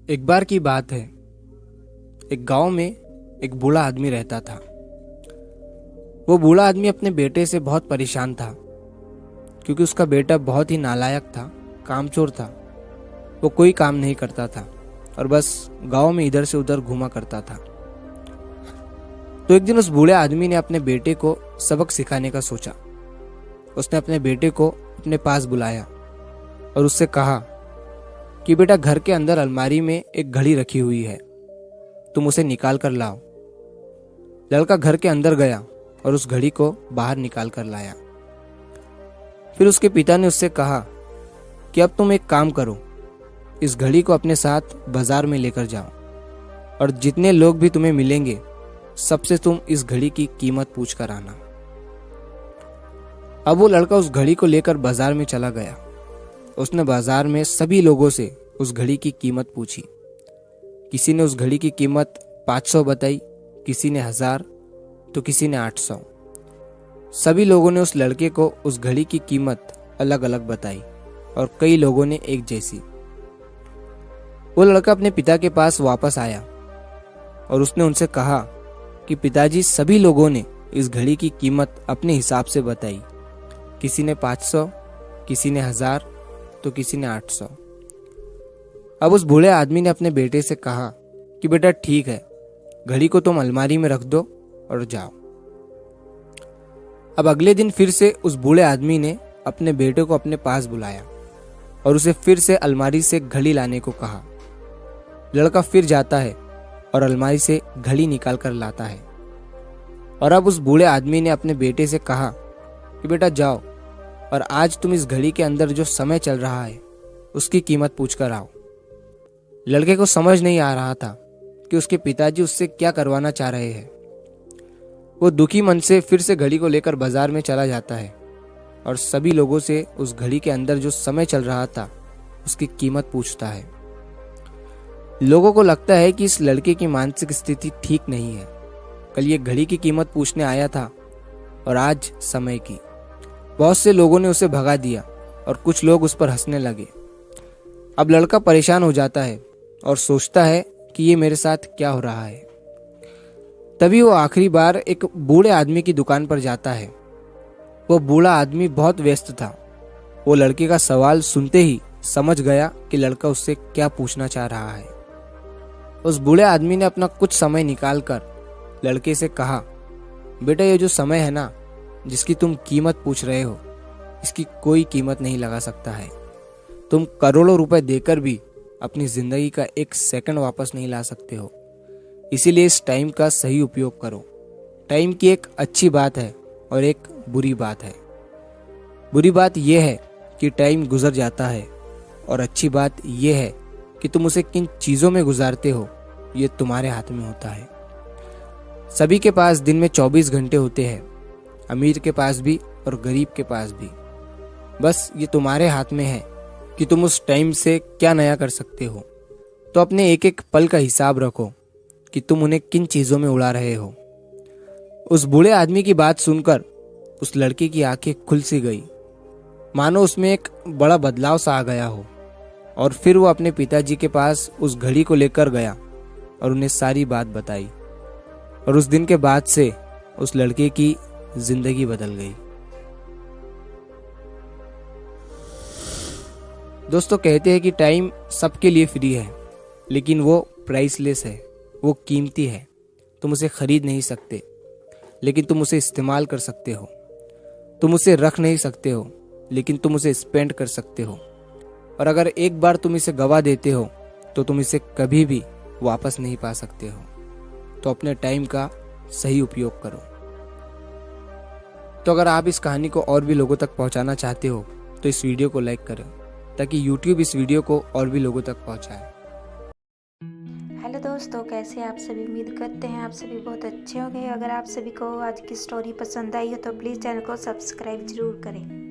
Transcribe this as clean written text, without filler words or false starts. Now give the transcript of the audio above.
एक बार की बात है। एक गांव में एक बूढ़ा आदमी रहता था। वो बूढ़ा आदमी अपने बेटे से बहुत परेशान था, क्योंकि उसका बेटा बहुत ही नालायक था, कामचोर था। वो कोई काम नहीं करता था और बस गांव में इधर से उधर घूमा करता था। तो एक दिन उस बूढ़े आदमी ने अपने बेटे को सबक सिखाने का सोचा। उसने अपने बेटे को अपने पास बुलाया और उससे कहा कि बेटा, घर के अंदर अलमारी में एक घड़ी रखी हुई है, तुम उसे निकाल कर लाओ। लड़का घर के अंदर गया और उस घड़ी को बाहर निकाल कर लाया। फिर उसके पिता ने उससे कहा कि अब तुम एक काम करो, इस घड़ी को अपने साथ बाजार में लेकर जाओ और जितने लोग भी तुम्हें मिलेंगे सबसे तुम इस घड़ी की कीमत पूछ कर आना। अब वो लड़का उस घड़ी को लेकर बाजार में चला गया। उसने बाजार में सभी लोगों से उस घड़ी की कीमत पूछी। किसी ने उस घड़ी की कीमत 500 बताई, किसी ने 1000, तो किसी ने 800। सभी लोगों ने उस लड़के को उस घड़ी की कीमत अलग अलग बताई और कई लोगों ने एक जैसी। वो लड़का अपने पिता के पास वापस आया और उसने उनसे कहा कि पिताजी, सभी लोगों ने इस घड़ी की कीमत अपने हिसाब से बताई। किसी ने 500, किसी ने 1000, तो किसी ने 800। अब उस बूढ़े आदमी ने अपने बेटे से कहा कि बेटा ठीक है, घड़ी को तुम अलमारी में रख दो और जाओ। अब अगले दिन फिर से उस बूढ़े आदमी ने अपने बेटे को अपने पास बुलाया और उसे फिर से अलमारी से घड़ी लाने को कहा। लड़का फिर जाता है और अलमारी से घड़ी निकाल कर लाता है। और अब उस बूढ़े आदमी ने अपने बेटे से कहा कि बेटा जाओ और आज तुम इस घड़ी के अंदर जो समय चल रहा है उसकी कीमत पूछ कर आओ। लड़के को समझ नहीं आ रहा था कि उसके पिताजी उससे क्या करवाना चाह रहे हैं। वो दुखी मन से फिर से घड़ी को लेकर बाजार में चला जाता है और सभी लोगों से उस घड़ी के अंदर जो समय चल रहा था उसकी कीमत पूछता है। लोगों को लगता है कि इस लड़के की मानसिक स्थिति ठीक नहीं है। कल ये घड़ी की कीमत पूछने आया था और आज समय की। बहुत से लोगों ने उसे भगा दिया और कुछ लोग उस पर हंसने लगे। अब लड़का परेशान हो जाता है और सोचता है कि ये मेरे साथ क्या हो रहा है। तभी वो आखिरी बार एक बूढ़े आदमी की दुकान पर जाता है। वो बूढ़ा आदमी बहुत व्यस्त था। वो लड़के का सवाल सुनते ही समझ गया कि लड़का उससे क्या पूछना चाह रहा है। उस बूढ़े आदमी ने अपना कुछ समय निकालकर लड़के से कहा, बेटा, ये जो समय है ना, जिसकी तुम कीमत पूछ रहे हो, इसकी कोई कीमत नहीं लगा सकता है। तुम करोड़ों रुपए देकर भी अपनी जिंदगी का एक सेकंड वापस नहीं ला सकते हो। इसीलिए इस टाइम का सही उपयोग करो। टाइम की एक अच्छी बात है और एक बुरी बात है। बुरी बात यह है कि टाइम गुजर जाता है और अच्छी बात यह है कि तुम उसे किन चीज़ों में गुजारते हो ये तुम्हारे हाथ में होता है। सभी के पास दिन में 24 घंटे होते हैं, अमीर के पास भी और गरीब के पास भी। बस ये तुम्हारे हाथ में है कि तुम उस टाइम से क्या नया कर सकते हो। तो अपने एक एक पल का हिसाब रखो कि तुम उन्हें किन चीज़ों में उड़ा रहे हो। उस बूढ़े आदमी की बात सुनकर उस लड़के की आंखें खुल सी गई, मानो उसमें एक बड़ा बदलाव सा आ गया हो। और फिर वो अपने पिताजी के पास उस घड़ी को लेकर गया और उन्हें सारी बात बताई। और उस दिन के बाद से उस लड़के की जिंदगी बदल गई। दोस्तों, कहते हैं कि टाइम सबके लिए फ्री है, लेकिन वो प्राइसलेस है, वो कीमती है। तुम उसे खरीद नहीं सकते, लेकिन तुम उसे इस्तेमाल कर सकते हो। तुम उसे रख नहीं सकते हो, लेकिन तुम उसे स्पेंड कर सकते हो। और अगर एक बार तुम इसे गवा देते हो तो तुम इसे कभी भी वापस नहीं पा सकते हो। तो अपने टाइम का सही उपयोग करो। तो अगर आप इस कहानी को और भी लोगों तक पहुंचाना चाहते हो तो इस वीडियो को लाइक करें, ताकि YouTube इस वीडियो को और भी लोगों तक पहुंचाए। हेलो दोस्तों, कैसे आप सभी? उम्मीद करते हैं आप सभी बहुत अच्छे होंगे। अगर आप सभी को आज की स्टोरी पसंद आई हो तो प्लीज़ चैनल को सब्सक्राइब जरूर करें।